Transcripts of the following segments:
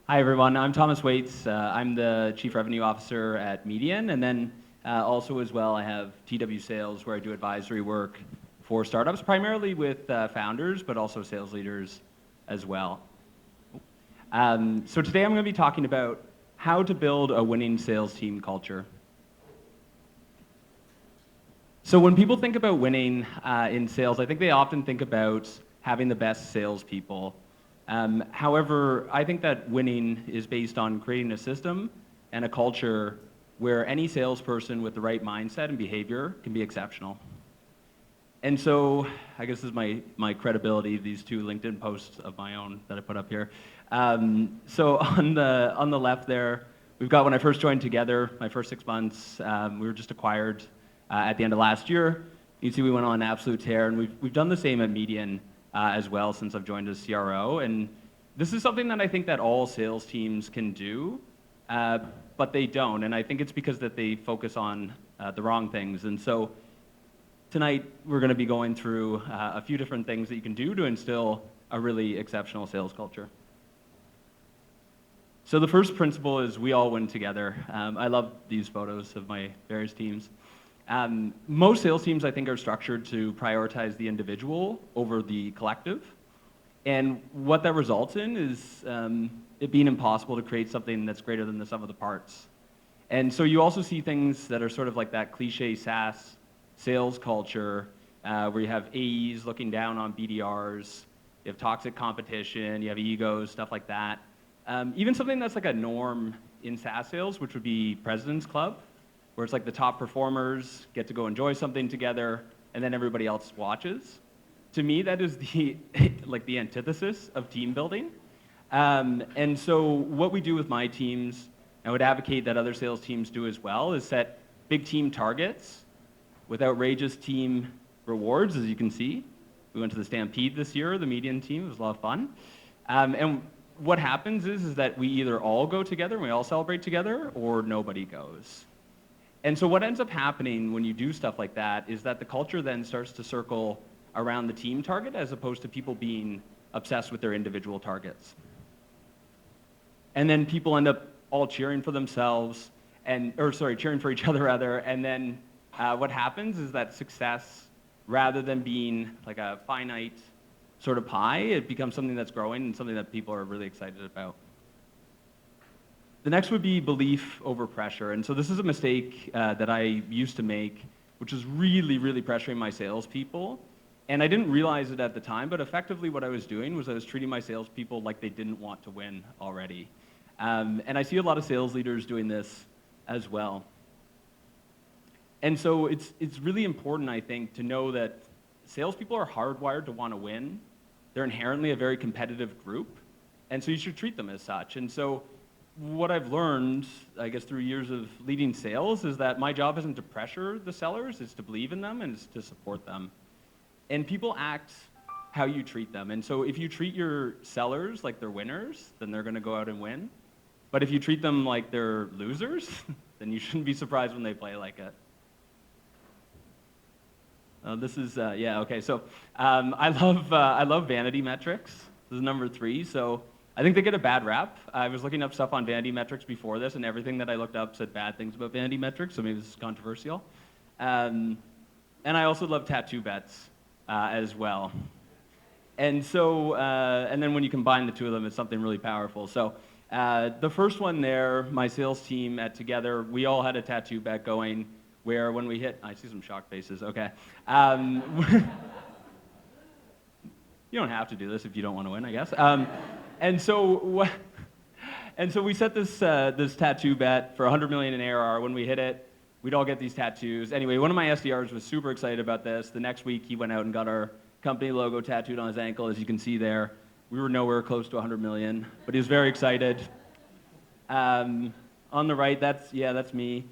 Hi, everyone. I'm Thomas Waits. I'm the Chief Revenue Officer at Median. And then also as well, I have TW Sales, where I do advisory work for startups, primarily with founders, but also sales leaders as well. So today I'm going to be talking about how to build a winning sales team culture. So when people think about winning in sales, I think they often think about having the best salespeople. However, I think that winning is based on creating a system and a culture where any salesperson with the right mindset and behavior can be exceptional. And so, I guess this is my credibility, these two LinkedIn posts of my own that I put up here. So on the left there, we've got when I first joined Together, my first 6 months, we were just acquired at the end of last year. You can see we went on an absolute tear, and we've done the same at Median as well since I've joined as CRO. And this is something that I think that all sales teams can do, but they don't. And I think it's because that they focus on the wrong things. And so tonight we're going to be going through a few different things that you can do to instill a really exceptional sales culture. So the first principle is we all win together. I love these photos of my various teams. Most sales teams, I think, are structured to prioritize the individual over the collective. And what that results in is it being impossible to create something that's greater than the sum of the parts. And so you also see things that are sort of like that cliche SaaS sales culture where you have AEs looking down on BDRs, you have toxic competition, you have egos, stuff like that. Even something that's like a norm in SaaS sales, which would be President's Club, where it's like the top performers get to go enjoy something together, and then everybody else watches. To me, that is the like the antithesis of team building. And so what we do with my teams, I would advocate that other sales teams do as well, is set big team targets with outrageous team rewards, as you can see. We went to the Stampede this year, the Median team. It was a lot of fun. And what happens is that we either all go together and we all celebrate together, or nobody goes. And so what ends up happening when you do stuff like that is that the culture then starts to circle around the team target as opposed to people being obsessed with their individual targets. And then people end up all cheering for themselves, cheering for each other rather, and then what happens is that success, rather than being like a finite sort of pie, it becomes something that's growing and something that people are really excited about. The next would be belief over pressure. And so this is a mistake that I used to make, which was really, really pressuring my salespeople. And I didn't realize it at the time, but effectively what I was doing was I was treating my salespeople like they didn't want to win already. And I see a lot of sales leaders doing this as well. And so it's really important, I think, to know that salespeople are hardwired to want to win. They're inherently a very competitive group, and so you should treat them as such. And so what I've learned, I guess, through years of leading sales is that my job isn't to pressure the sellers, it's to believe in them and it's to support them. And people act how you treat them. And so if you treat your sellers like they're winners, then they're going to go out and win. But if you treat them like they're losers, then you shouldn't be surprised when they play like it. This is, okay. So I love vanity metrics. This is number 3. So I think they get a bad rap. I was looking up stuff on vanity metrics before this, and everything that I looked up said bad things about vanity metrics, so maybe this is controversial. And I also love tattoo bets as well. And so, and then when you combine the two of them, it's something really powerful. So the first one there, my sales team at Together, we all had a tattoo bet going where when we hit, I see some shocked faces, okay. You don't have to do this if you don't want to win, I guess. And so we set this tattoo bet for 100 million in ARR. When we hit it, we'd all get these tattoos. Anyway, one of my SDRs was super excited about this. The next week, he went out and got our company logo tattooed on his ankle, as you can see there. We were nowhere close to 100 million, but he was very excited. On the right, that's me.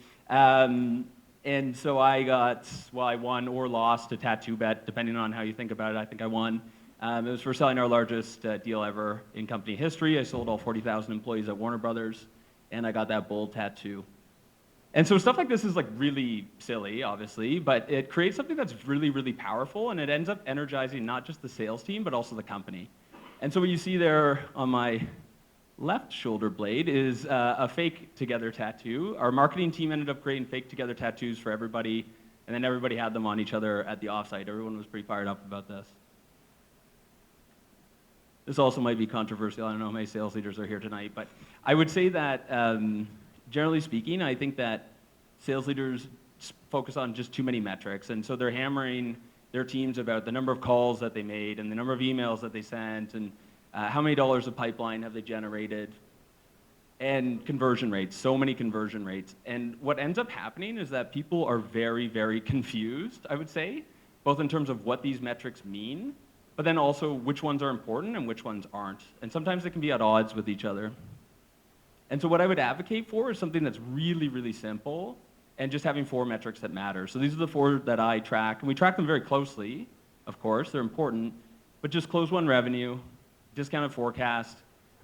And so I won or lost a tattoo bet, depending on how you think about it. I think I won. It was for selling our largest deal ever in company history. I sold all 40,000 employees at Warner Brothers, and I got that bold tattoo. And so stuff like this is like really silly, obviously, but it creates something that's really, really powerful, and it ends up energizing not just the sales team, but also the company. And so what you see there on my left shoulder blade is a fake together tattoo. Our marketing team ended up creating fake together tattoos for everybody, and then everybody had them on each other at the offsite. Everyone was pretty fired up about this. This also might be controversial. I don't know how many sales leaders are here tonight, but I would say that generally speaking, I think that sales leaders focus on just too many metrics, and so they're hammering their teams about the number of calls that they made and the number of emails that they sent and how many dollars of pipeline have they generated, and conversion rates, so many conversion rates. And what ends up happening is that people are very, very confused, I would say, both in terms of what these metrics mean, but then also which ones are important and which ones aren't. And sometimes they can be at odds with each other. And so what I would advocate for is something that's really, really simple and just having 4 metrics that matter. So these are the 4 that I track, and we track them very closely, of course, they're important, but just close won revenue, discounted forecast,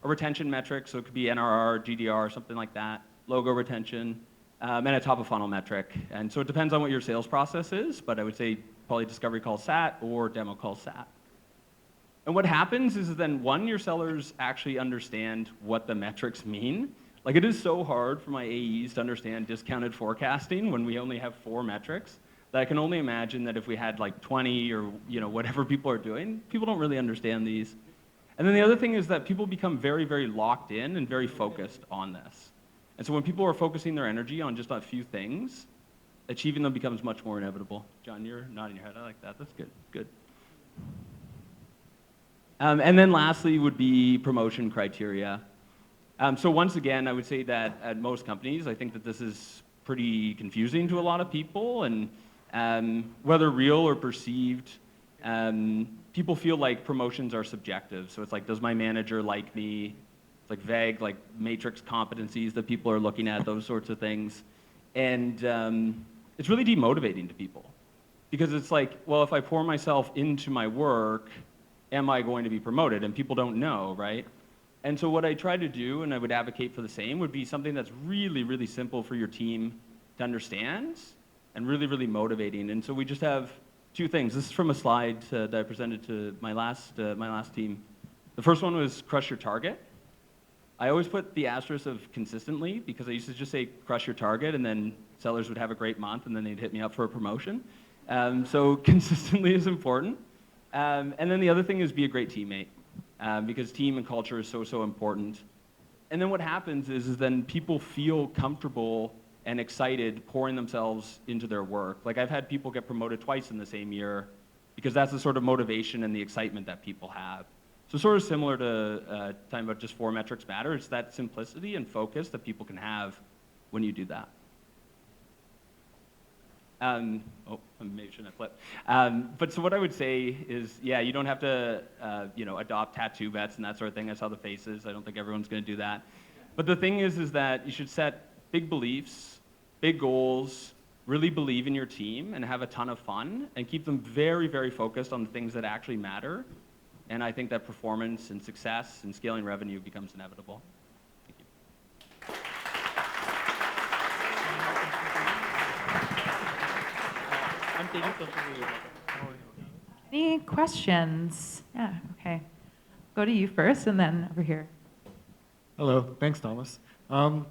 a retention metric, so it could be NRR, GDR, something like that, logo retention, and a top of funnel metric. And so it depends on what your sales process is, but I would say probably discovery call SAT or demo call SAT. And what happens is then, one, your sellers actually understand what the metrics mean. Like, it is so hard for my AEs to understand discounted forecasting when we only have 4 metrics, that I can only imagine that if we had like 20 or whatever people are doing, people don't really understand these. And then the other thing is that people become very, very locked in and very focused on this. And so when people are focusing their energy on just a few things, achieving them becomes much more inevitable. John, you're nodding your head. I like that. That's good. Good. And then lastly would be promotion criteria. So once again, I would say that at most companies, I think that this is pretty confusing to a lot of people, and whether real or perceived, people feel like promotions are subjective. So it's like, does my manager like me? It's like vague, like matrix competencies that people are looking at, those sorts of things. And it's really demotivating to people, because it's like, well, if I pour myself into my work, am I going to be promoted? And people don't know, right? And so what I try to do, and I would advocate for the same, would be something that's really, really simple for your team to understand and really, really motivating. And so we just have 2 things. This is from a slide that I presented to my last team. The first one was crush your target. I always put the asterisk of consistently, because I used to just say crush your target, and then sellers would have a great month, and then they'd hit me up for a promotion. So consistently is important. And then the other thing is be a great teammate, because team and culture is so, so important. And then what happens is then people feel comfortable and excited pouring themselves into their work. Like, I've had people get promoted twice in the same year, because that's the sort of motivation and the excitement that people have. So sort of similar to talking about just 4 metrics matter, it's that simplicity and focus that people can have when you do that. Maybe shouldn't have flipped. But so what I would say is, yeah, you don't have to, adopt tattoo vets and that sort of thing. I saw the faces. I don't think everyone's going to do that. But the thing is that you should set big beliefs, big goals, really believe in your team, and have a ton of fun, and keep them very, very focused on the things that actually matter. And I think that performance and success and scaling revenue becomes inevitable. Any questions? Yeah, okay. Go to you first, and then over here. Hello, thanks, Thomas.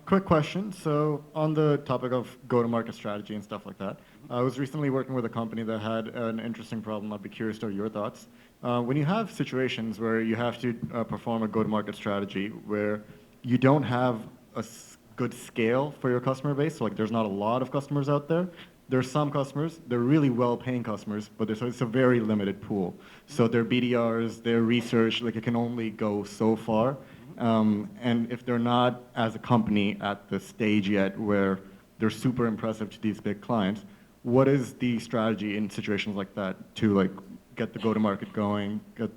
Quick question. So on the topic of go-to-market strategy and stuff like that, I was recently working with a company that had an interesting problem. I'd be curious to know your thoughts. When you have situations where you have to perform a go-to-market strategy where you don't have a good scale for your customer base, so like there's not a lot of customers out there, there's some customers, they're really well-paying customers, but it's a very limited pool. So their BDRs, their research, like it can only go so far. And if they're not, as a company, at the stage yet where they're super impressive to these big clients, what is the strategy in situations like that to like get the go-to-market going, get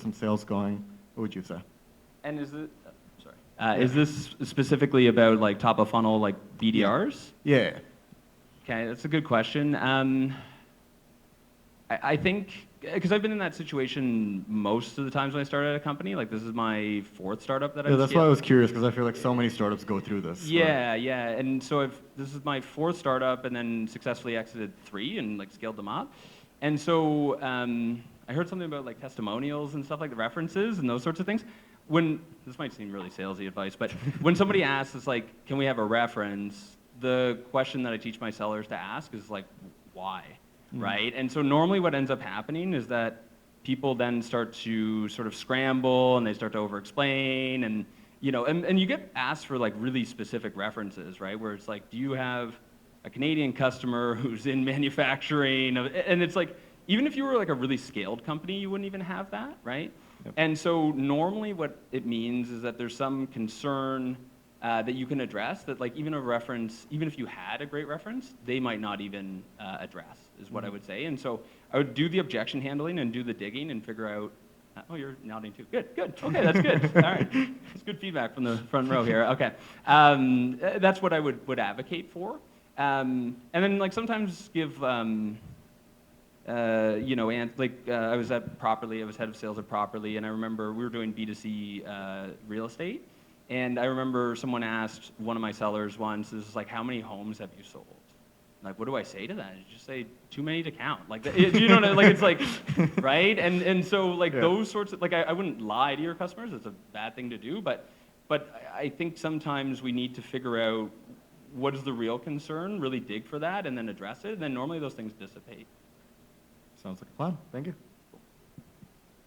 some sales going? What would you say? And is it, is this specifically about like top of funnel, like BDRs? Yeah. Okay, that's a good question. I think, because I've been in that situation most of the times when I started at a company. Like, this is my 4th startup that I've that's why I was curious, because I feel like so many startups go through this. Yeah, yeah. And so this is my 4th startup, and then successfully exited 3 and like scaled them up. And so I heard something about like testimonials and stuff, like the references and those sorts of things. when, this might seem really salesy advice, but when somebody asks, it's like, can we have a reference? The question that I teach my sellers to ask is like, why, right? And so normally what ends up happening is that people then start to sort of scramble and they start to over-explain and, and you get asked for like really specific references, right? Where it's like, do you have a Canadian customer who's in manufacturing? And it's like, even if you were like a really scaled company, you wouldn't even have that, right? Yep. And so normally what it means is that there's some concern that you can address that like even a reference, even if you had a great reference, they might not even address, is what I would say. And so I would do the objection handling and do the digging and figure out, oh, you're nodding too. Good. Okay, that's good. All right. That's good feedback from the front row here. Okay. That's what I would advocate for. And then like sometimes give, and I was at Properly, I was head of sales at Properly, and I remember we were doing B2C real estate. And I remember someone asked one of my sellers once, this is like, how many homes have you sold? Like, what do I say to that? You just say, too many to count. Like, you know, like it's like, right? And so like those sorts of, like I wouldn't lie to your customers. It's a bad thing to do, but I think sometimes we need to figure out what is the real concern, really dig for that, and then address it. And then normally those things dissipate. Sounds like a plan. Thank you.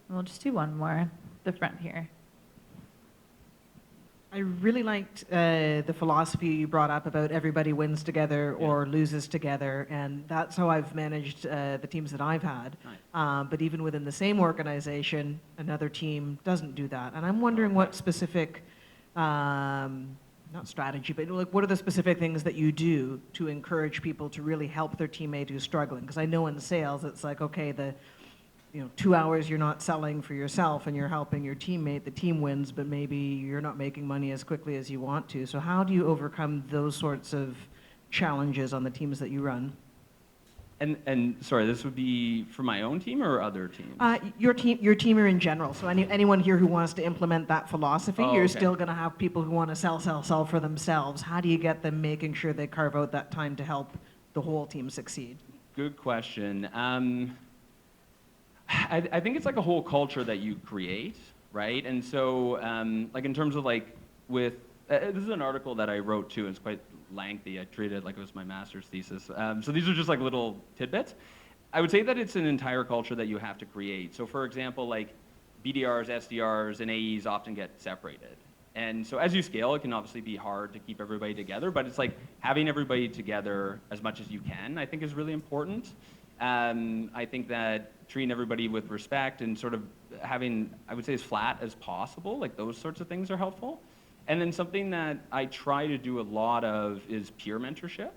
We'll just do one more, the front here. I really liked the philosophy you brought up about everybody wins together or loses together, and that's how I've managed the teams that I've had. Nice. But even within the same organization, another team doesn't do that. And I'm wondering what specific, not strategy, but like what are the specific things that you do to encourage people to really help their teammate who's struggling? Because I know in sales, it's like, okay, 2 hours you're not selling for yourself and you're helping your teammate, the team wins, but maybe you're not making money as quickly as you want to. So how do you overcome those sorts of challenges on the teams that you run? And sorry, this would be for my own team or other teams? Your team or in general. So anyone here who wants to implement that philosophy, you're still going to have people who want to sell for themselves. How do you get them making sure they carve out that time to help the whole team succeed? Good question. I think it's like a whole culture that you create, right? And so, like in terms of like with, this is an article that I wrote too, and it's quite lengthy. I treated it like it was my master's thesis. So these are just like little tidbits. I would say that it's an entire culture that you have to create. So for example, like BDRs, SDRs, and AEs often get separated. And so as you scale, it can obviously be hard to keep everybody together, but it's like having everybody together as much as you can, I think is really important. I think that treating everybody with respect and sort of having, I would say, as flat as possible, like those sorts of things are helpful. And then something that I try to do a lot of is peer mentorship.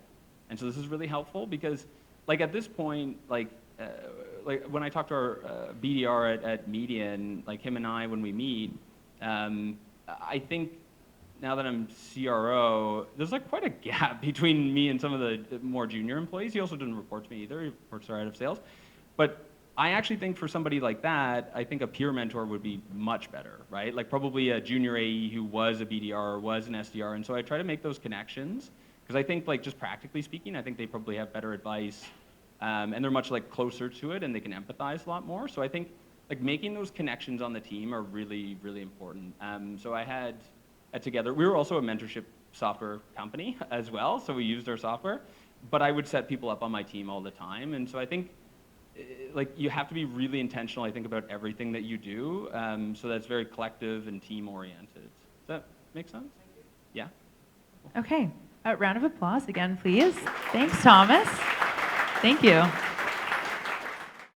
And so this is really helpful because like at this point, like when I talk to our BDR at Median, like him and I, when we meet, I think now that I'm CRO, there's like quite a gap between me and some of the more junior employees. He also didn't report to me either. He reports to our head of sales. But I actually think for somebody like that, I think a peer mentor would be much better, right? Like probably a junior AE who was a BDR or was an SDR. And so I try to make those connections because I think like just practically speaking, I think they probably have better advice and they're much like closer to it and they can empathize a lot more. So I think like making those connections on the team are really, really important. So I had Together, we were also a mentorship software company as well. So we used our software, but I would set people up on my team all the time. And so I think like you have to be really intentional, I think, about everything that you do, so that's very collective and team-oriented. Does that make sense? Yeah? Okay, a round of applause again, please. Thanks, Thomas. Thank you.